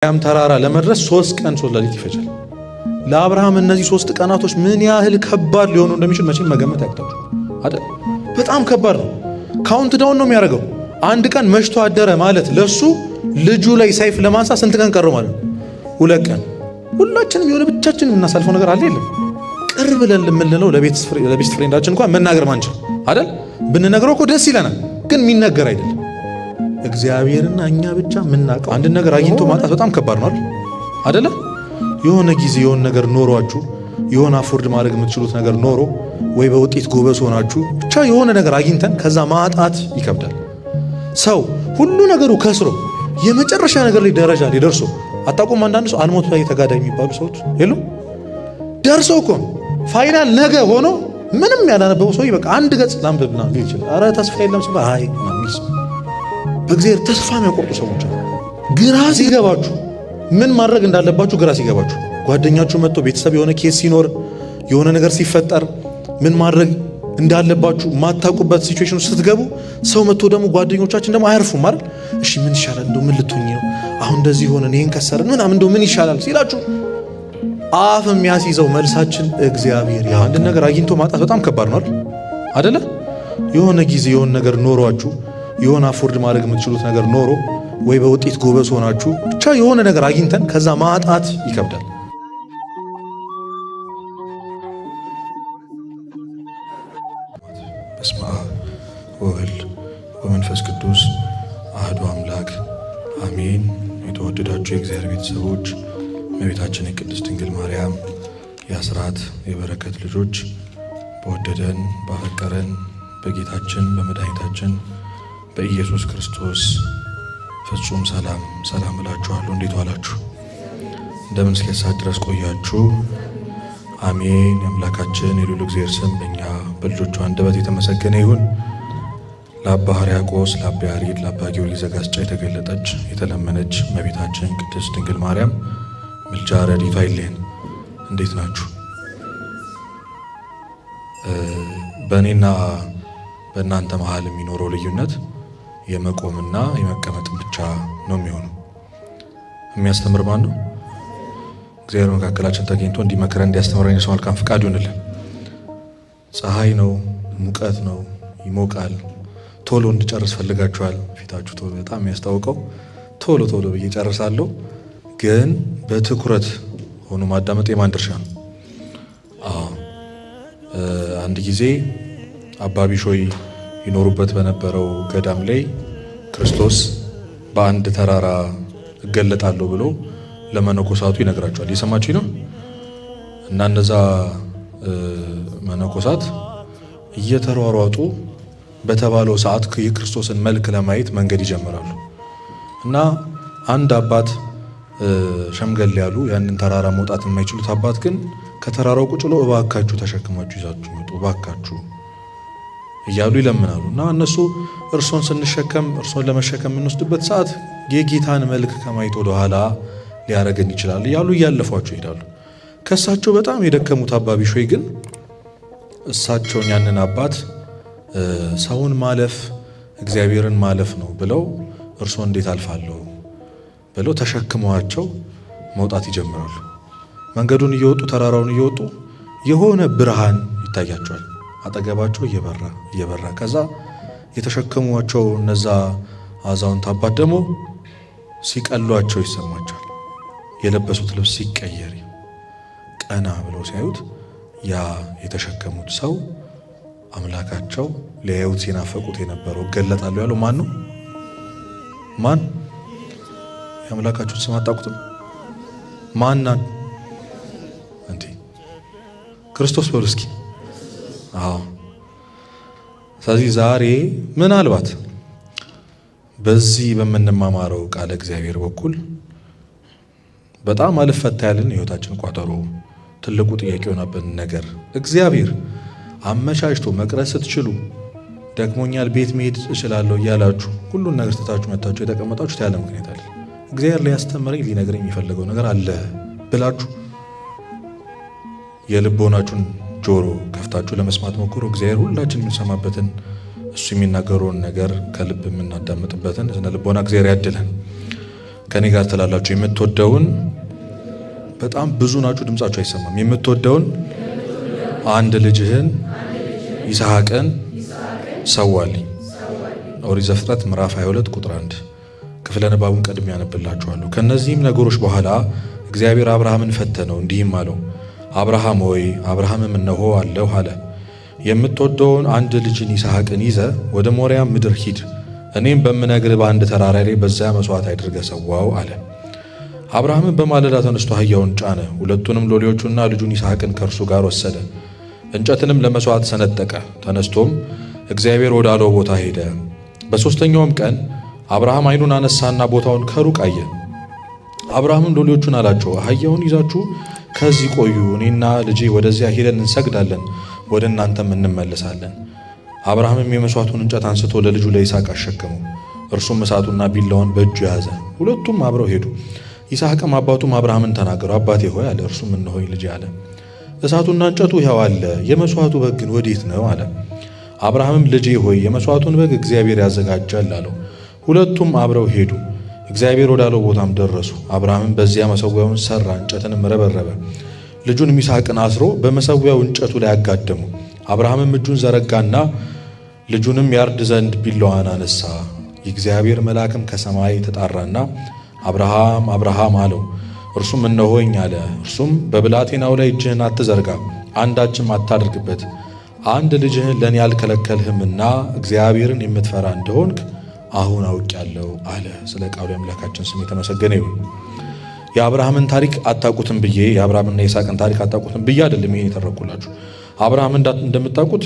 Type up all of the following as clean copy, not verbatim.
ያም ተራራ ለመድረስ 3 ቀን 3 ሌሊት ይፈጃል። ለአብርሃም እነዚህ 3 ቀናቶች ምን ያህል ከባድ ሊሆኑ እንደሚችል መቼም መገመት ያቅታችሁ አይደል? በጣም ከባድ ነው። ካውንት ዳውን ነው የሚያደርገው። አንድ ቀን መሽቶ አደረ ማለት ለሱ ልጁ ላይ ሰይፍ ለማንሳት ስንት ቀን ቀረው ማለት ነው? 2 ቀን። ሁላችንም የሆነ ብቻችን የምናሳልፈው ነገር አለ የለም? ቅርብ ብለን የምንለው ለቤስት ፍሬንዳችን እንኳን መናገር ማንችል አይደል? ብንነግረው እኮ ደስ ይለናል፣ ግን የሚነገር አይደለም። እግዚአብሔርና እኛ ብቻ የምናውቀው አንድ ነገር አግኝቶ ማጣት በጣም ከባድ ነው አይደለ? የሆነ ጊዜ የሆነ ነገር ኖሯችሁ የሆነ አፎርድ ማድረግ የምትችሉት ነገር ኖሮ ወይ በውጤት ጎበዝ ሆናችሁ ብቻ የሆነ ነገር አግኝተን ከዛ ማጣት ይከብዳል። ሰው ሁሉ ነገሩ ከስሮ የመጨረሻ ነገር ላይ ደረጃ ላይ ደርሶ አጣቆም አንዳንድ ሰው አልሞት ላይ ተጋዳይ የሚባሉ ሰዎች የሉ ደርሰው እኮ ፋይናል ነገ ሆኖ ምንም ያላነበበው ሰው በቃ አንድ ገጽ ላንብብና ሊል ይችላል። አረ ተስፋ የለም ሲባል አይ ማሚስ በእግዚአብሔር ተስፋ የሚያቆርጡ ሰዎች አሉ። ግራ ሲገባችሁ ምን ማድረግ እንዳለባችሁ ግራ ሲገባችሁ ጓደኛችሁ መጥቶ ቤተሰብ የሆነ ኬስ ሲኖር የሆነ ነገር ሲፈጠር ምን ማድረግ እንዳለባችሁ ማታውቁበት ሲቹዌሽን ውስጥ ስትገቡ ሰው መጥቶ ደግሞ ጓደኞቻችን ደግሞ አያርፉም አይደል? እሺ ምን ይሻላል እንደው ምን ልትሆኚ ነው አሁን እንደዚህ ሆነ ይሄን ከሰረ ምናምን እንደው ምን ይሻላል ሲላችሁ አፍ የሚያስይዘው መልሳችን እግዚአብሔር ያ አንድ ነገር አግኝቶ ማጣት በጣም ከባድ ነው አይደለ? የሆነ ጊዜ የሆነ ነገር ኖሯችሁ የሆነ አፎርድ ማድረግ የምትችሉት ነገር ኖሮ ወይ በውጤት ጎበዝ ሆናችሁ ብቻ የሆነ ነገር አግኝተን ከዛ ማጣት ይከብዳል። በስመ አብ ወወልድ ወመንፈስ ቅዱስ አህዱ አምላክ አሜን። የተወደዳችሁ የእግዚአብሔር ቤተሰቦች እመቤታችን የቅድስት ድንግል ማርያም የአስራት የበረከት ልጆች በወደደን ባፈቀረን በጌታችን በመድኃኒታችን በኢየሱስ ክርስቶስ ፍጹም ሰላም እላችኋለሁ። እንዴት ዋላችሁ? እንደምን እስከ ሰዓት ድረስ ቆያችሁ? አሜን። የአምላካችን የልዑል እግዚአብሔር ስም በእኛ በልጆቹ አንደበት የተመሰገነ ይሁን። ለአባ ሕርያቆስ፣ ለአባ ያሬድ፣ ለአባ ጊዮርጊስ ዘጋስጫ የተገለጠች የተለመነች እመቤታችን ቅድስት ድንግል ማርያም ምልጃ ረድኤቷ አይለየን። እንዴት ናችሁ? በእኔና በእናንተ መሃል የሚኖረው ልዩነት የመቆምና የመቀመጥ ብቻ ነው የሚሆነው። የሚያስተምር ማን ነው? እግዚአብሔር መካከላችን ተገኝቶ እንዲመክረን እንዲያስተምረን የሰው መልካም ፍቃድ ይሁንልን። ፀሐይ ነው፣ ሙቀት ነው፣ ይሞቃል። ቶሎ እንድጨርስ ፈልጋችኋል። ፊታችሁ ቶሎ በጣም የሚያስታውቀው ቶሎ ብዬ ጨርሳለሁ። ግን በትኩረት ሆኖ ማዳመጥ የማን ድርሻ ነው? አንድ ጊዜ አባ ቢሾይ ይኖሩበት በነበረው ገዳም ላይ ክርስቶስ በአንድ ተራራ እገለጣለሁ ብሎ ለመነኮሳቱ ይነግራቸዋል። እየሰማችሁኝ ነው? እና እነዛ መነኮሳት እየተሯሯጡ በተባለው ሰዓት የክርስቶስን መልክ ለማየት መንገድ ይጀምራሉ። እና አንድ አባት ሸምገል ያሉ ያንን ተራራ መውጣት የማይችሉት አባት ግን ከተራራው ቁጭ ብለው እባካችሁ ተሸክማችሁ ይዛችሁ መጡ እባካችሁ እያሉ ይለምናሉ። እና እነሱ እርሶን ስንሸከም እርሶን ለመሸከም የምንወስድበት ሰዓት የጌታን መልክ ከማየት ወደ ኋላ ሊያረገን ይችላል እያሉ እያለፏቸው ይሄዳሉ። ከእሳቸው በጣም የደከሙት አባ ቢሾይ ግን እሳቸውን ያንን አባት ሰውን ማለፍ እግዚአብሔርን ማለፍ ነው ብለው እርሶን እንዴት አልፋለሁ ብለው ተሸክመዋቸው መውጣት ይጀምራሉ። መንገዱን እየወጡ ተራራውን እየወጡ የሆነ ብርሃን ይታያቸዋል አጠገባቸው እየበራ ከዛ የተሸከሟቸው እነዛ አዛውንት አባት ደግሞ ሲቀሏቸው ይሰማቸዋል። የለበሱት ልብስ ሲቀየር ቀና ብለው ሲያዩት ያ የተሸከሙት ሰው አምላካቸው ሊያዩት ሲናፈቁት የነበረው እገለጣለሁ ያለው ማን ነው? ማን? የአምላካችሁን ስም አታውቁትም? ማናን? እንዴ ክርስቶስ በሉ እስኪ። ስለዚህ ዛሬ ምናልባት በዚህ በምንማማረው ቃለ እግዚአብሔር በኩል በጣም አልፈታ ያለን የሕይወታችን ቋጠሮ ትልቁ ጥያቄ የሆነብን ነገር እግዚአብሔር አመቻችቶ መቅረጽ ስትችሉ ደክሞኛል ቤት መሄድ እችላለሁ እያላችሁ ሁሉን ነገር ትታችሁ መታችሁ የተቀመጣችሁት ያለ ምክንያት አለ። እግዚአብሔር ሊያስተምረኝ ሊነግረኝ የሚፈልገው ነገር አለ ብላችሁ የልቦናችሁን ጆሮ ከፍታችሁ ለመስማት ሞክሩ። እግዚአብሔር ሁላችን የምንሰማበትን እሱ የሚናገረውን ነገር ከልብ የምናዳምጥበትን ስነ ልቦና እግዚአብሔር ያድለን። ከኔ ጋር ትላላችሁ። የምትወደውን በጣም ብዙ ናችሁ፣ ድምጻችሁ አይሰማም። የምትወደውን አንድ ልጅህን ይስሐቅን ሰዋልኝ። ኦሪት ዘፍጥረት ምዕራፍ 22 ቁጥር 1 ክፍለ ንባቡን ቀድሜ ያነብላችኋለሁ። ከነዚህም ነገሮች በኋላ እግዚአብሔር አብርሃምን ፈተነው፣ እንዲህም አለው፣ አብርሃም ሆይ። አብርሃምም እነሆ አለሁ አለ። የምትወደውን አንድ ልጅን ይስሐቅን ይዘ ወደ ሞሪያ ምድር ሂድ፣ እኔም በምነግርህ በአንድ ተራራ ላይ በዚያ መስዋዕት አድርገህ ሰዋው አለ። አብርሃምን በማለዳ ተነስቶ አህያውን ጫነ፣ ሁለቱንም ሎሌዎቹና ልጁን ይስሐቅን ከእርሱ ጋር ወሰደ፣ እንጨትንም ለመስዋዕት ሰነጠቀ። ተነስቶም እግዚአብሔር ወዳለው ቦታ ሄደ። በሦስተኛውም ቀን አብርሃም ዓይኑን አነሳና ቦታውን ከሩቅ አየ። አብርሃምም ሎሌዎቹን አላቸው፣ አህያውን ይዛችሁ ከዚህ ቆዩ፣ እኔና ልጄ ወደዚያ ሄደን እንሰግዳለን፣ ወደ እናንተም እንመለሳለን። አብርሃምም የመሥዋዕቱን እንጨት አንስቶ ለልጁ ለይስሐቅ አሸከመው፣ እርሱም እሳቱና ቢላውን በእጁ ያዘ። ሁለቱም አብረው ሄዱ። ይስሐቅም አባቱም አብርሃምን ተናገረው፣ አባቴ ሆይ አለ። እርሱም እነሆኝ ልጄ አለ። እሳቱና እንጨቱ ሕያው አለ፣ የመሥዋዕቱ በግ ግን ወዴት ነው አለ። አብርሃምም ልጄ ሆይ የመሥዋዕቱን በግ እግዚአብሔር ያዘጋጃል አለው። ሁለቱም አብረው ሄዱ። እግዚአብሔር ወዳለው ቦታም ደረሱ። አብርሃምም በዚያ መሠዊያውን ሠራ፣ እንጨትንም ረበረበ። ልጁንም ይስሐቅን አስሮ በመሠዊያው እንጨቱ ላይ አጋደሙ። አብርሃምም እጁን ዘረጋና ልጁንም ያርድ ዘንድ ቢላዋን አነሳ። የእግዚአብሔር መልአክም ከሰማይ ተጣራና አብርሃም አብርሃም አለው። እርሱም እነሆኝ አለ። እርሱም በብላቴናው ላይ እጅህን አትዘርጋ፣ አንዳችም አታድርግበት። አንድ ልጅህን ለእኔ አልከለከልህምና እግዚአብሔርን የምትፈራ እንደሆንክ አሁን አውቄአለሁ አለ። ስለ ቃሉ የአምላካችን ስም የተመሰገነ ይሁን። የአብርሃምን ታሪክ አታውቁትም ብዬ የአብርሃምና የይስሐቅን ታሪክ አታውቁትም ብዬ አይደለም ይሄን የተረኩላችሁ። አብርሃም እንደምታውቁት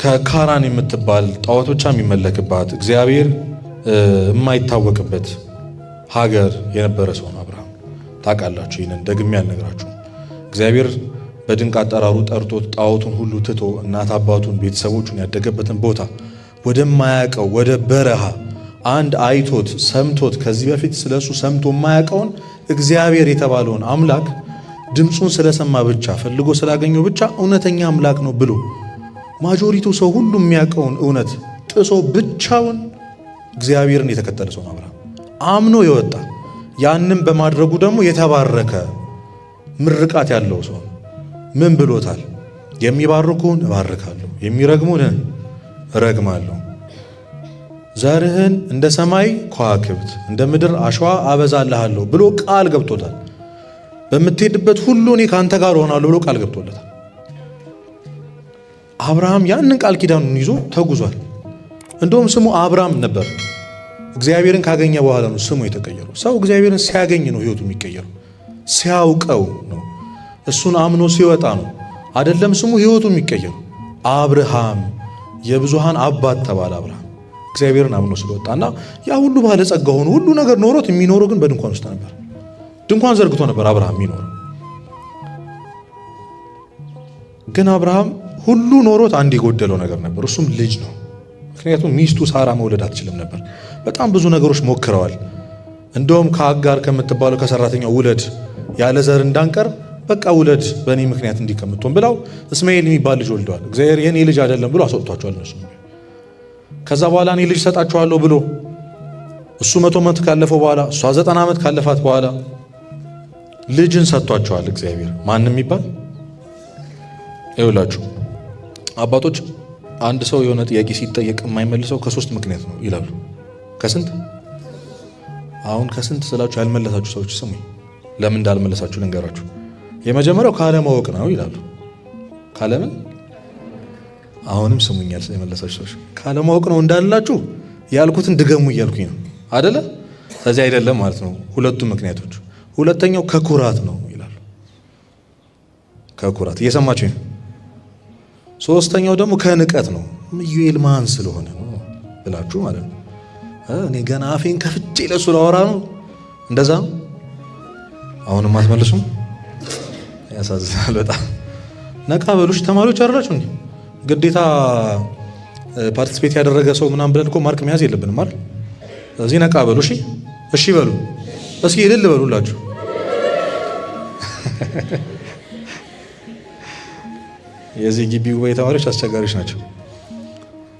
ከካራን የምትባል ጣዖት ብቻ የሚመለክባት እግዚአብሔር የማይታወቅበት ሀገር የነበረ ሰው ነው። አብርሃም ታውቃላችሁ። ይህንን ደግሜ አልነግራችሁም። እግዚአብሔር በድንቅ አጠራሩ ጠርቶት ጣዖቱን ሁሉ ትቶ እናት አባቱን ቤተሰቦቹን ያደገበትን ቦታ ወደማያውቀው ወደ በረሃ አንድ አይቶት ሰምቶት ከዚህ በፊት ስለሱ ሰምቶ የማያውቀውን እግዚአብሔር የተባለውን አምላክ ድምፁን ስለሰማ ብቻ ፈልጎ ስላገኘው ብቻ እውነተኛ አምላክ ነው ብሎ ማጆሪቱ ሰው ሁሉ የሚያውቀውን እውነት ጥሶ ብቻውን እግዚአብሔርን የተከተለ ሰው ነው አብርሃም። አምኖ የወጣ ያንም በማድረጉ ደግሞ የተባረከ ምርቃት ያለው ሰው ነው። ምን ብሎታል? የሚባርኩን እባርካለሁ፣ የሚረግሙን እረግማለሁ፣ ዘርህን እንደ ሰማይ ከዋክብት እንደ ምድር አሸዋ አበዛልሃለሁ ብሎ ቃል ገብቶታል። በምትሄድበት ሁሉ እኔ ከአንተ ጋር እሆናለሁ ብሎ ቃል ገብቶለታል። አብርሃም ያንን ቃል ኪዳኑን ይዞ ተጉዟል። እንደውም ስሙ አብርሃም ነበር። እግዚአብሔርን ካገኘ በኋላ ነው ስሙ የተቀየረው። ሰው እግዚአብሔርን ሲያገኝ ነው ሕይወቱ የሚቀየረው፣ ሲያውቀው ነው፣ እሱን አምኖ ሲወጣ ነው አይደለም ስሙ ሕይወቱ የሚቀየረው። አብርሃም የብዙሃን አባት ተባለ። አብርሃም እግዚአብሔርን አምኖ ስለወጣና ያ ሁሉ ባለጸጋ ሆኖ ሁሉ ነገር ኖሮት የሚኖረው ግን በድንኳን ውስጥ ነበር። ድንኳን ዘርግቶ ነበር አብርሃም የሚኖረው። ግን አብርሃም ሁሉ ኖሮት አንድ የጎደለው ነገር ነበር፣ እሱም ልጅ ነው። ምክንያቱም ሚስቱ ሳራ መውለድ አትችልም ነበር። በጣም ብዙ ነገሮች ሞክረዋል። እንደውም ከአጋር ከምትባለው ከሰራተኛው ውለድ ያለ ዘር እንዳንቀር በቃ ውለድ በእኔ ምክንያት እንዲከምቶን ብለው እስማኤል የሚባል ልጅ ወልደዋል። እግዚአብሔር የኔ ልጅ አይደለም ብሎ አስወጥቷቸዋል እነሱ። ከዛ በኋላ እኔ ልጅ ሰጣችኋለሁ ብሎ እሱ 100 ዓመት ካለፈው በኋላ እሷ 90 ዓመት ካለፋት በኋላ ልጅን ሰጥቷቸዋል እግዚአብሔር። ማንም የሚባል ይውላችሁ አባቶች አንድ ሰው የሆነ ጥያቄ ሲጠየቅ የማይመልሰው ከ3 ምክንያት ነው ይላሉ። ከስንት? አሁን ከስንት ስላችሁ ያልመለሳችሁ ሰዎች ስሙኝ። ለምን እንዳልመለሳችሁ ልንገራችሁ። የመጀመሪያው ካለማወቅ ነው ይላሉ። ካለምን? አሁንም ስሙኛል የመለሳችሁ ሰዎች ካለማወቅ ነው እንዳላችሁ ያልኩትን ድገሙ እያልኩኝ ነው አይደለ? ስለዚህ አይደለም ማለት ነው ሁለቱም ምክንያቶች። ሁለተኛው ከኩራት ነው ይላሉ። ከኩራት እየሰማችሁ ነው። ሶስተኛው ደግሞ ከንቀት ነው። ኢዩኤል ማን ስለሆነ ነው ብላችሁ ማለት ነው። እኔ ገና አፌን ከፍቼ ለሱ ላወራ ነው። እንደዛ ነው። አሁንም አትመልሱም። ያሳዝናል በጣም። ነቃ በሉሽ ተማሪዎች አይደላችሁ እንዴ? ግዴታ ፓርቲስፔት ያደረገ ሰው ምናምን ብለን እኮ ማርክ መያዝ የለብንም አይደል? ስለዚህ ነቃ በሉ። እሺ በሉ። እስኪ እልል በሉላችሁ። የዚህ ግቢ ጉባኤ ተማሪዎች አስቸጋሪዎች ናቸው።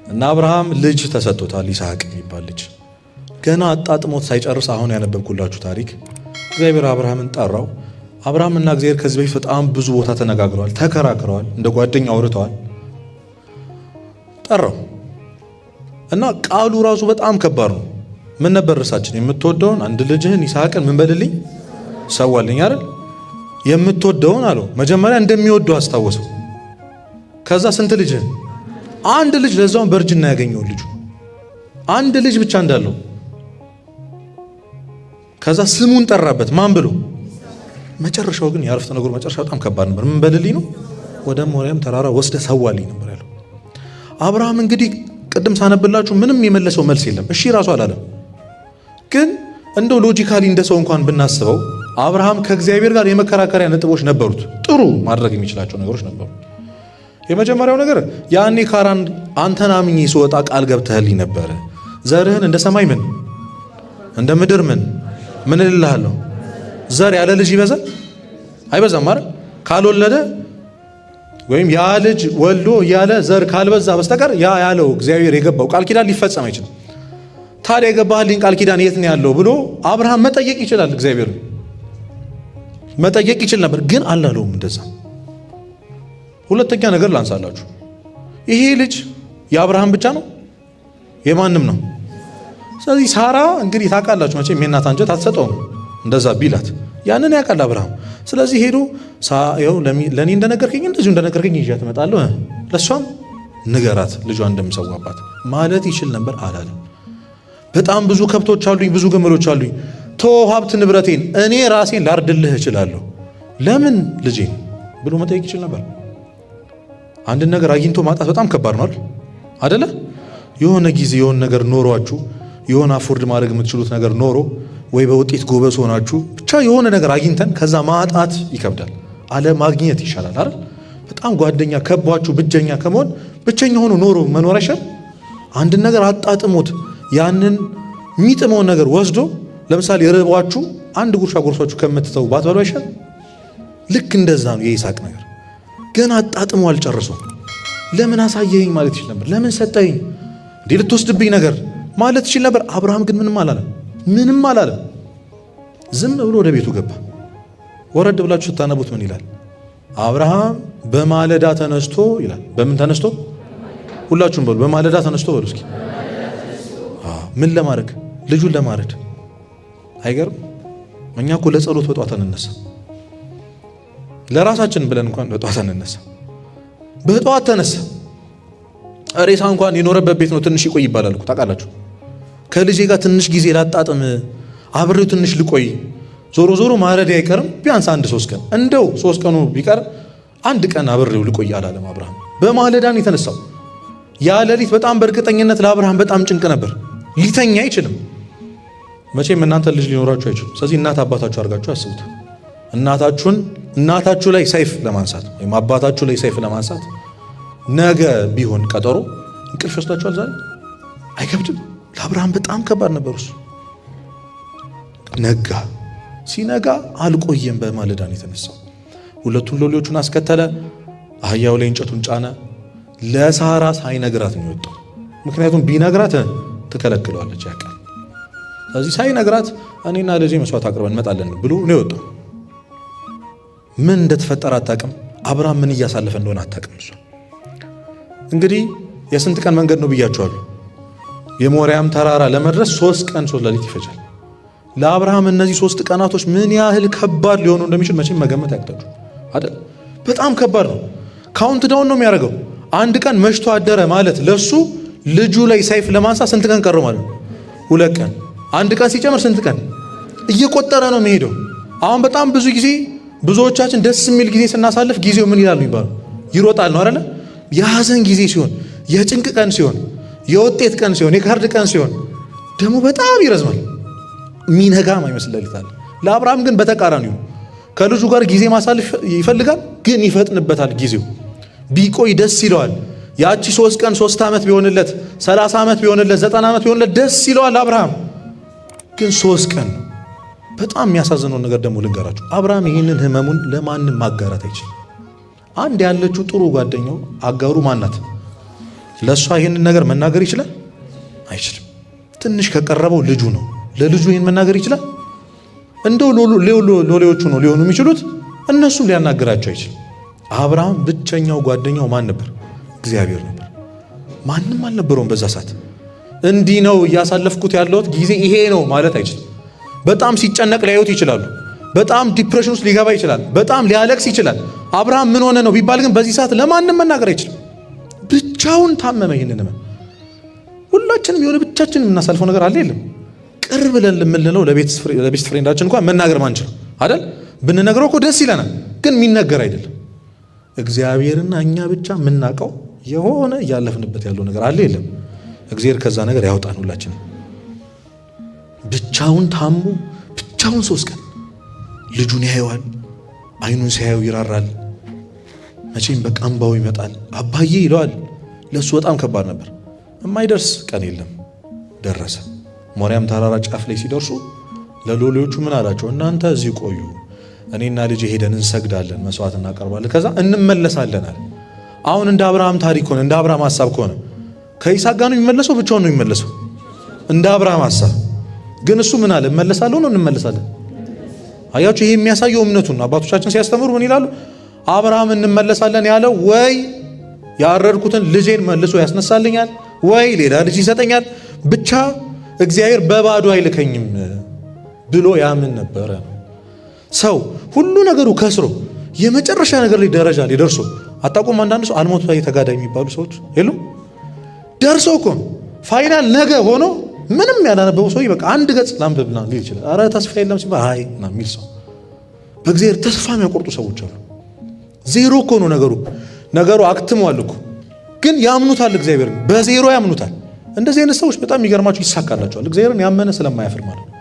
እና አብርሃም ልጅ ተሰጥቶታል፣ ይስሐቅ የሚባል ልጅ። ገና አጣጥሞት ሳይጨርስ አሁን ያነበብኩላችሁ ታሪክ እግዚአብሔር አብርሃምን ጠራው። አብርሃምና እግዚአብሔር ከዚህ በፊት በጣም ብዙ ቦታ ተነጋግረዋል፣ ተከራክረዋል፣ እንደ ጓደኛ አውርተዋል። ጠራው እና ቃሉ ራሱ በጣም ከባድ ነው። ምን ነበር ርዕሳችን? የምትወደውን አንድ ልጅህን ይስሐቅን ምን በልልኝ ሰዋልኝ አይደል? የምትወደውን አለው። መጀመሪያ እንደሚወደው አስታወሰው። ከዛ ስንት ልጅህን? አንድ ልጅ፣ ለዛውን በእርጅና ያገኘው ልጁ አንድ ልጅ ብቻ እንዳለው። ከዛ ስሙን ጠራበት። ማን ብሎ? መጨረሻው ግን የአረፍተ ነገሩ መጨረሻ በጣም ከባድ ነበር። ምን በልልኝ ነው? ወደ ሞሪያም ተራራ ወስደ ሰዋልኝ ነበር ያለው። አብርሃም እንግዲህ ቅድም ሳነብላችሁ ምንም የመለሰው መልስ የለም። እሺ ራሱ አላለም። ግን እንደው ሎጂካሊ እንደ ሰው እንኳን ብናስበው አብርሃም ከእግዚአብሔር ጋር የመከራከሪያ ነጥቦች ነበሩት። ጥሩ ማድረግ የሚችላቸው ነገሮች ነበሩ። የመጀመሪያው ነገር ያኔ ካራን አንተን አምኜ ስወጣ ቃል ገብተህልኝ ነበረ። ዘርህን እንደ ሰማይ ምን እንደ ምድር ምን እልልሃለሁ። ዘር ያለ ልጅ ይበዛል አይበዛም ማለት ካልወለደ ወይም ያ ልጅ ወልዶ ያለ ዘር ካልበዛ በስተቀር ያ ያለው እግዚአብሔር የገባው ቃል ኪዳን ሊፈጸም አይችልም። ታዲያ የገባህልኝ ቃል ኪዳን የት ነው ያለው ብሎ አብርሃም መጠየቅ ይችላል። እግዚአብሔር መጠየቅ ይችል ነበር፣ ግን አላለውም እንደዛ። ሁለተኛ ነገር ላንሳላችሁ። ይሄ ልጅ የአብርሃም ብቻ ነው የማንም ነው። ስለዚህ ሳራ እንግዲህ ታውቃላችሁ መቼም የእናት አንጀት አትሰጠውም እንደዛ ቢላት ያንን ያውቃል አብርሃም። ስለዚህ ሄዶ ለእኔ እንደነገርከኝ እንደዚሁ እንደነገርከኝ ይዣት እመጣለሁ፣ ለእሷም ንገራት ልጇ እንደምሰዋባት ማለት ይችል ነበር። አላለም። በጣም ብዙ ከብቶች አሉኝ፣ ብዙ ግመሎች አሉኝ፣ ተወው ሀብት ንብረቴን እኔ ራሴን ላርድልህ እችላለሁ፣ ለምን ልጄን ብሎ መጠየቅ ይችል ነበር። አንድን ነገር አግኝቶ ማጣት በጣም ከባድ ነው አይደለ? የሆነ ጊዜ የሆነ ነገር ኖሯችሁ የሆነ አፎርድ ማድረግ የምትችሉት ነገር ኖሮ ወይ በውጤት ጎበዝ ሆናችሁ ብቻ የሆነ ነገር አግኝተን ከዛ ማጣት ይከብዳል። አለ ማግኘት ይሻላል አይደል? በጣም ጓደኛ ከቧችሁ ብቸኛ ከመሆን ብቸኛ ሆኖ ኖሮ መኖር አይሻል? አንድን ነገር አጣጥሞት ያንን የሚጥመውን ነገር ወስዶ ለምሳሌ ርቧችሁ አንድ ጉርሻ ጎርሷችሁ ከምትተው ባትበሉ አይሻል? ልክ እንደዛ ነው የይስሐቅ ነገር። ገና አጣጥሞ አልጨረሰው። ለምን አሳየኸኝ ማለት ይችል ነበር። ለምን ሰጠኸኝ እንዴ ልትወስድብኝ ነገር ማለት ይችል ነበር። አብርሃም ግን ምንም አላለም። ዝም ብሎ ወደ ቤቱ ገባ። ወረድ ብላችሁ ስታነቡት ምን ይላል? አብርሃም በማለዳ ተነስቶ ይላል። በምን ተነስቶ? ሁላችሁም በሉ በማለዳ ተነስቶ በሉ እስኪ። ምን ለማድረግ? ልጁን ለማረድ። አይገርም? እኛ እኮ ለጸሎት በጧት እንነሳ፣ ለራሳችን ብለን እንኳን በጧት እንነሳ። በጧት ተነሳ። ሬሳ እንኳን የኖረበት ቤት ነው ትንሽ ይቆይ ይባላል እኮ ታውቃላችሁ። ከልጄ ጋር ትንሽ ጊዜ ላጣጥም፣ አብሬው ትንሽ ልቆይ፣ ዞሮ ማረድ አይቀርም ቢያንስ 1-3 ቀን፣ እንደው 3 ቀኑ ቢቀር 1 ቀን አብሬው ልቆይ አላለም አብርሃም። በማለዳን የተነሳው ያ ሌሊት በጣም በእርግጠኝነት ለአብርሃም በጣም ጭንቅ ነበር። ሊተኛ አይችልም። መቼም እናንተ ልጅ ሊኖራችሁ አይችልም። ስለዚህ እናት አባታችሁ አድርጋችሁ አስቡት። እናታችሁ ላይ ሰይፍ ለማንሳት ወይም አባታችሁ ላይ ሰይፍ ለማንሳት ነገ ቢሆን ቀጠሮ እንቅልፍ ወስዳችኋል ዛሬ? አይከብድም? ለአብርሃም በጣም ከባድ ነበር እሱ። ነጋ። ሲነጋ አልቆየም፣ በማለዳን የተነሳው ሁለቱን ሎሌዎቹን አስከተለ፣ አህያው ላይ እንጨቱን ጫነ። ለሳራ ሳይነግራት ነው የወጣው። ምክንያቱም ቢነግራት ትከለክለዋለች ያውቃል። ስለዚህ ሳይነግራት እኔና ልጄ መስዋዕት አቅርበን እንመጣለን ብሎ ነው የወጣው። ምን እንደተፈጠረ አታውቅም። አብርሃም ምን እያሳለፈ እንደሆነ አታውቅም። እሷ እንግዲህ የስንት ቀን መንገድ ነው ብያችኋለሁ። የሞሪያም ተራራ ለመድረስ 3 ቀን 3 ሌሊት ይፈጃል። ለአብርሃም እነዚህ 3 ቀናቶች ምን ያህል ከባድ ሊሆኑ እንደሚችል መቼም መገመት ያቅታችሁ አይደል? በጣም ከባድ ነው። ካውንት ዳውን ነው የሚያደርገው። 1 ቀን መሽቶ አደረ ማለት ለሱ ልጁ ላይ ሰይፍ ለማንሳት ስንት ቀን ቀረው ማለት ነው? 2 ቀን። 1 ቀን ሲጨምር ስንት ቀን እየቆጠረ ነው የሚሄደው። አሁን በጣም ብዙ ጊዜ ብዙዎቻችን ደስ የሚል ጊዜ ስናሳልፍ ጊዜው ምን ይላል የሚባለው ይሮጣል ነው አይደለ? የሐዘን ጊዜ ሲሆን፣ የጭንቅ ቀን ሲሆን፣ የውጤት ቀን ሲሆን፣ የካርድ ቀን ሲሆን ደግሞ በጣም ይረዝማል። ሚነጋም አይመስል ሌሊት አለ። ለአብርሃም ግን በተቃራኒው ከልጁ ጋር ጊዜ ማሳለፍ ይፈልጋል፣ ግን ይፈጥንበታል። ጊዜው ቢቆይ ደስ ይለዋል። ያቺ 3 ቀን 3 ዓመት ቢሆንለት 30 ዓመት ቢሆንለት 90 ዓመት ቢሆንለት ደስ ይለዋል አብርሃም። ግን 3 ቀን ነው። በጣም የሚያሳዝነው ነገር ደግሞ ልንገራችሁ፣ አብርሃም ይህንን ህመሙን ለማንም ማጋራት አይችልም። አንድ ያለችው ጥሩ ጓደኛው አጋሩ ማናት? ለእሷ ይህንን ነገር መናገር ይችላል? አይችልም። ትንሽ ከቀረበው ልጁ ነው። ለልጁ ይህን መናገር ይችላል? እንደው ሎሌዎቹ ነው ሊሆኑ የሚችሉት፣ እነሱም ሊያናገራቸው አይችልም። አብርሃም ብቸኛው ጓደኛው ማን ነበር? እግዚአብሔር ነበር። ማንም አልነበረውም በዛ ሰዓት። እንዲህ ነው እያሳለፍኩት ያለሁት ጊዜ ይሄ ነው ማለት አይችልም። በጣም ሲጨነቅ ሊያዩት ይችላሉ። በጣም ዲፕሬሽን ውስጥ ሊገባ ይችላል። በጣም ሊያለቅስ ይችላል። አብርሃም ምን ሆነ ነው ቢባል ግን በዚህ ሰዓት ለማንም መናገር አይችልም። ብቻውን ታመመ። ይህንን ሁላችንም የሆነ ብቻችን የምናሳልፈው ነገር አለ የለም? ቅርብ ብለን የምንለው ለቤስት ፍሬንዳችን እንኳን መናገር ማንችለው አይደል? ብንነግረው እኮ ደስ ይለናል፣ ግን የሚነገር አይደለም። እግዚአብሔርና እኛ ብቻ የምናውቀው የሆነ እያለፍንበት ያለው ነገር አለ የለም? እግዚአብሔር ከዛ ነገር ያውጣን ሁላችንም። ብቻውን ታሞ ብቻውን 3 ቀን ልጁን ያየዋል። አይኑን ሲያየው ይራራል። መቼም በቃ እንባው ይመጣል። አባዬ ይለዋል። ለሱ በጣም ከባድ ነበር። የማይደርስ ቀን የለም። ደረሰ። ሞሪያም ተራራ ጫፍ ላይ ሲደርሱ ለሎሌዎቹ ምን አላቸው? እናንተ እዚህ ቆዩ፣ እኔና ልጅ ሄደን እንሰግዳለን፣ መስዋዕት እናቀርባለን፣ ከዛ እንመለሳለን አለ። አሁን እንደ አብርሃም ታሪክ ሆነ፣ እንደ አብርሃም ሐሳብ ከሆነ ከይስሐቅ ጋር ነው የሚመለሰው? ብቻውን ነው የሚመለሰው? እንደ አብርሃም ሐሳብ ግን እሱ ምን አለ? እመለሳለሁ ነው እንመለሳለን? አያችሁ፣ ይሄ የሚያሳየው እምነቱን። አባቶቻችን ሲያስተምሩ ምን ይላሉ? አብርሃም እንመለሳለን ያለው ወይ ያረድኩትን ልጄን መልሶ ያስነሳልኛል ወይ ሌላ ልጅ ይሰጠኛል፣ ብቻ እግዚአብሔር በባዶ አይልከኝም ብሎ ያምን ነበረ። ሰው ሁሉ ነገሩ ከስሮ የመጨረሻ ነገር ላይ ደረጃ ላይ ደርሶ አጣቆም። አንዳንድ ሰው አልሞት ላይ ተጋዳይ የሚባሉ ሰዎች የሉም? ደርሶ እኮ ፋይናል ነገ ሆኖ ምንም ያላነበበው ሰው በቃ አንድ ገጽ ላንብብና ሊል ይችላል። አረ ተስፋ የለም ሲባል አይ እና የሚል ሰው በእግዚአብሔር ተስፋ የሚያቆርጡ ሰዎች አሉ። ዜሮ እኮ ነው ነገሩ አክትሟል እኮ፣ ግን ያምኑታል። እግዚአብሔር በዜሮ ያምኑታል። እንደዚህ አይነት ሰዎች በጣም የሚገርማቸው ይሳካላቸዋል። እግዚአብሔርን ያመነ ስለማያፍር ማለት ነው።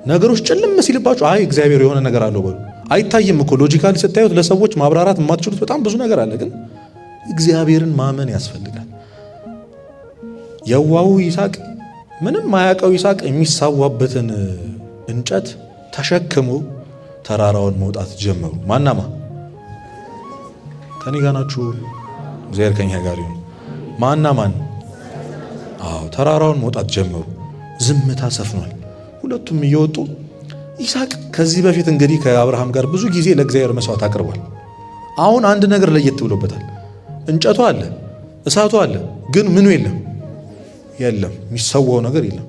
ነገሮች ጭልም ሲልባቸው አይ እግዚአብሔር የሆነ ነገር አለው በሉ። አይታይም እኮ ሎጂካሊ ስታዩት፣ ለሰዎች ማብራራት የማትችሉት በጣም ብዙ ነገር አለ። ግን እግዚአብሔርን ማመን ያስፈልጋል። የዋሁ ይስሐቅ፣ ምንም ማያውቀው ይስሐቅ የሚሳዋበትን እንጨት ተሸክሞ ተራራውን መውጣት ጀመሩ። ማናማ ከኔ ጋር ናችሁ? እግዚአብሔር ከኛ ጋር ይሁን። ማና ማን? አዎ፣ ተራራውን መውጣት ጀመሩ። ዝምታ ሰፍኗል። ሁለቱም እየወጡ ይስሐቅ ከዚህ በፊት እንግዲህ ከአብርሃም ጋር ብዙ ጊዜ ለእግዚአብሔር መስዋዕት አቅርቧል። አሁን አንድ ነገር ለየት ብሎበታል። እንጨቱ አለ፣ እሳቱ አለ፣ ግን ምኑ የለም። የሚሰዋው ነገር የለም።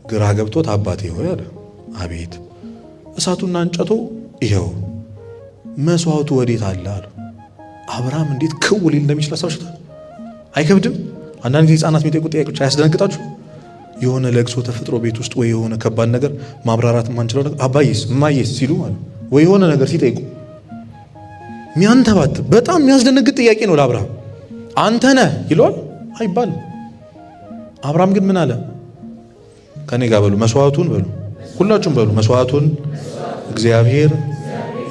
ግራ ገብቶት አባቴ ሆይ አለ። አቤት። እሳቱና እንጨቱ ይኸው፣ መስዋዕቱ ወዴት አለ አሉ። አብርሃም እንዴት ክው ሊል እንደሚችል አሳውሽታል። አይከብድም? አንዳንድ ጊዜ ህፃናት የሚጠይቁ ጥያቄዎች አያስደነግጣችሁ? የሆነ ለቅሶ ተፈጥሮ ቤት ውስጥ ወይ የሆነ ከባድ ነገር ማብራራት የማንችለው ነገር አባዬስ እማዬስ ሲሉ ማለት ወይ የሆነ ነገር ሲጠይቁ ሚያንተባት በጣም የሚያስደነግጥ ጥያቄ ነው ለአብርሃም። አንተ ነህ ይለዋል አይባልም። አብርሃም ግን ምን አለ? ከኔ ጋር በሉ፣ መስዋዕቱን በሉ፣ ሁላችሁም በሉ፣ መስዋዕቱን እግዚአብሔር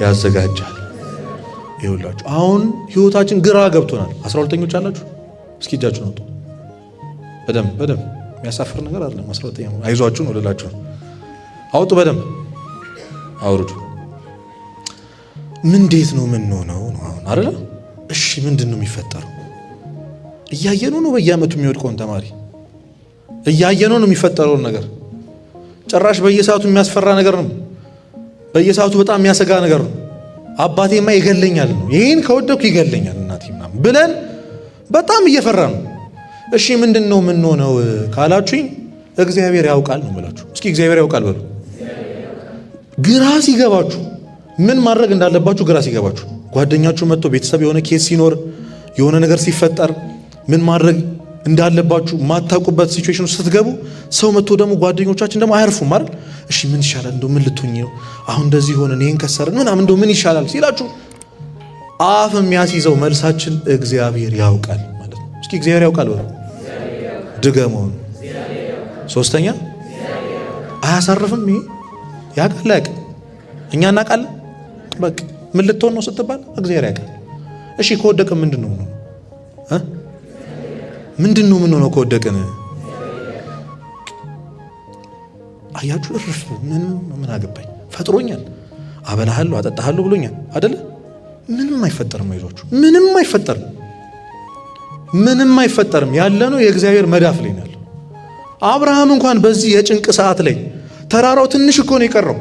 ያዘጋጃል። ይኸውላችሁ አሁን ህይወታችን ግራ ገብቶናል። 12ኞች አላችሁ? እስኪ እጃችሁን አውጡ። በደንብ የሚያሳፍር ነገር አይደለም። 12ኛ አይዟችሁ ነው ልላችሁ። አውጡ፣ በደንብ አውርዱ። እንዴት ነው ምን ነው አሁን አይደለ? እሺ ምንድን ነው የሚፈጠረው? እያየነው ነው በየዓመቱ የሚወድቀውን ተማሪ እያየነው ነው የሚፈጠረውን ነገር። ጭራሽ በየሰዓቱ የሚያስፈራ ነገር ነው። በየሰዓቱ በጣም የሚያሰጋ ነገር ነው። አባቴማ ይገለኛል ነው፣ ይሄን ከወደኩ ይገለኛል እናቴ ምናምን ብለን በጣም እየፈራ ነው። እሺ ምንድን ነው ምን ነው ካላችሁኝ፣ እግዚአብሔር ያውቃል ነው የምላችሁ። እስኪ እግዚአብሔር ያውቃል በሉ። ግራ ሲገባችሁ ምን ማድረግ እንዳለባችሁ ግራ ሲገባችሁ፣ ጓደኛችሁ መጥቶ ቤተሰብ የሆነ ኬስ ሲኖር የሆነ ነገር ሲፈጠር ምን ማድረግ እንዳለባችሁ ማታውቁበት ሲቹዌሽን ውስጥ ስትገቡ፣ ሰው መጥቶ ደግሞ ጓደኞቻችን ደግሞ አያርፉም አይደል? እሺ ምን ይሻላል እንደው ምን ልትሆኚ ነው አሁን እንደዚህ ሆነ ይሄን ከሰርን ምናምን እንደው ምን ይሻላል ሲላችሁ፣ አፍ የሚያስይዘው መልሳችን እግዚአብሔር ያውቃል ማለት ነው። እስኪ እግዚአብሔር ያውቃል በሉ። ድገመው። ሶስተኛ አያሳርፍም። ይሄ ያውቃል አያውቅም? እኛ እናውቃለን። በቃ ምን ልትሆን ነው ስትባል እግዚአብሔር ያውቃል። እሺ ከወደቅን ምንድን ነው ምንድን ነው ምን ሆነው ከወደቅን? አያችሁ እርፍ ምን አገባኝ፣ ፈጥሮኛል፣ አበላሃለሁ አጠጣሃለሁ ብሎኛል አይደለ? ምንም አይፈጠርም። አይዟችሁ፣ ምንም አይፈጠርም። ያለ ነው የእግዚአብሔር መዳፍ ላይ ነው ያለው። አብርሃም እንኳን በዚህ የጭንቅ ሰዓት ላይ ተራራው ትንሽ እኮ ነው የቀረው።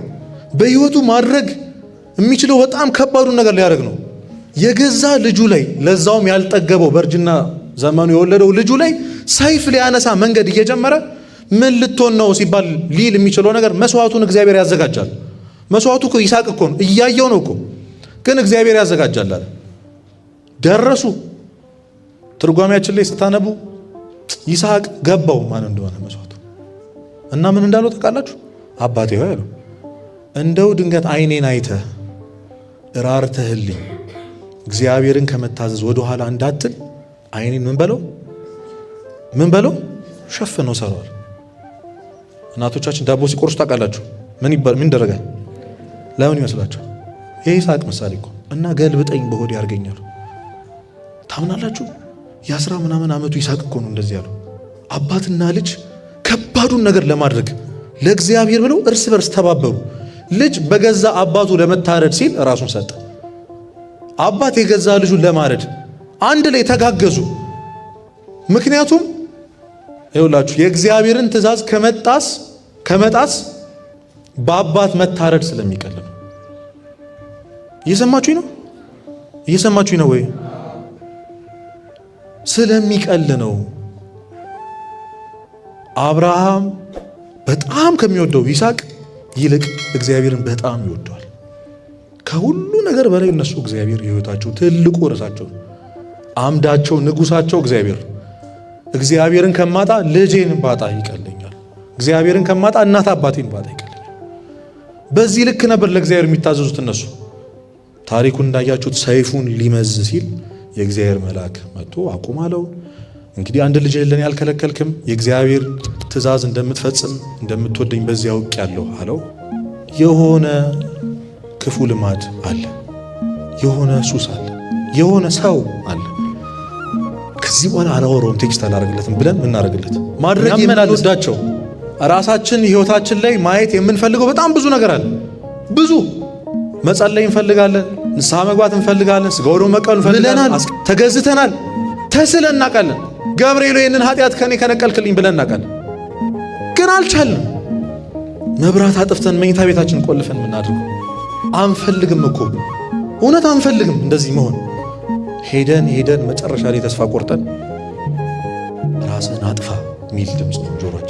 በህይወቱ ማድረግ የሚችለው በጣም ከባዱን ነገር ሊያደርግ ነው። የገዛ ልጁ ላይ ለዛውም ያልጠገበው በእርጅና ዘመኑ የወለደው ልጁ ላይ ሰይፍ ሊያነሳ መንገድ እየጀመረ ምን ልትሆን ነው ሲባል ሊል የሚችለው ነገር መስዋዕቱን እግዚአብሔር ያዘጋጃል። መስዋዕቱ እኮ ይስሐቅ እኮ ነው፣ እያየው ነው እኮ፣ ግን እግዚአብሔር ያዘጋጃል አለ። ደረሱ። ትርጓሜያችን ላይ ስታነቡ ይስሐቅ ገባው ማን እንደሆነ መስዋዕቱ እና ምን እንዳለው ታውቃላችሁ? አባቴ ሆይ አለው፣ እንደው ድንገት አይኔን አይተህ እራርተህልኝ እግዚአብሔርን ከመታዘዝ ወደ ኋላ እንዳትል አይኔን ምን በለው ሸፍነው ሰሯል። እናቶቻችን ዳቦ ሲቆርሱ ታውቃላችሁ ምን ይደረጋል? ለምን ይመስላችሁ? የይስሐቅ ምሳሌ እኮ እና ገልብጠኝ በሆዴ ያርገኛል። ታምናላችሁ? የ10 ምናምን ዓመቱ ይስሐቅ እኮ ነው እንደዚህ ያለው። አባትና ልጅ ከባዱን ነገር ለማድረግ ለእግዚአብሔር ብለው እርስ በርስ ተባበሩ። ልጅ በገዛ አባቱ ለመታረድ ሲል ራሱን ሰጠ። አባት የገዛ ልጁን ለማረድ አንድ ላይ ተጋገዙ። ምክንያቱም ይኸውላችሁ የእግዚአብሔርን ትእዛዝ ከመጣስ በአባት መታረድ ስለሚቀል ነው። እየሰማችሁኝ ነው ወይ? ስለሚቀል ነው። አብርሃም በጣም ከሚወደው ይስሐቅ ይልቅ እግዚአብሔርን በጣም ይወደዋል። ከሁሉ ነገር በላይ እነሱ እግዚአብሔር የሕይወታቸው ትልቁ ርዕሳቸው፣ አምዳቸው፣ ንጉሳቸው እግዚአብሔርን ከማጣ ልጄን ባጣ ይቀለኛል፣ እግዚአብሔርን ከማጣ እናት አባቴን ባጣ ይቀለኛል። በዚህ ልክ ነበር ለእግዚአብሔር የሚታዘዙት እነሱ። ታሪኩን እንዳያችሁት ሰይፉን ሊመዝ ሲል የእግዚአብሔር መልአክ መጥቶ አቁም አለው። እንግዲህ አንድ ልጅ ለኔ ያልከለከልክም የእግዚአብሔር ትእዛዝ እንደምትፈጽም እንደምትወደኝ በዚያ አውቄያለሁ አለው። የሆነ ክፉ ልማድ አለ፣ የሆነ ሱስ አለ፣ የሆነ ሰው አለ። ከዚህ በኋላ አላወራውም፣ ቴክስት አላረግለትም ብለን እናረግለት ማድረግ የምንወዳቸው ራሳችን ህይወታችን ላይ ማየት የምንፈልገው በጣም ብዙ ነገር አለ። ብዙ መጸለይ እንፈልጋለን፣ ንስሐ መግባት እንፈልጋለን፣ ስጋ ወደሙ መቀበል እንፈልጋለን፣ ተገዝተናል፣ ተስለን እናውቃለን። ገብርኤል ይህንን ኃጢአት ከኔ ከነቀልክልኝ ብለን እናውቃለን፣ ግን አልቻልንም። መብራት አጥፍተን መኝታ ቤታችን ቆልፈን የምናድርገው አንፈልግም እኮ እውነት አንፈልግም እንደዚህ መሆን። ሄደን መጨረሻ ላይ ተስፋ ቆርጠን ራስን አጥፋ የሚል ድምፅ ነው ጆሮአችን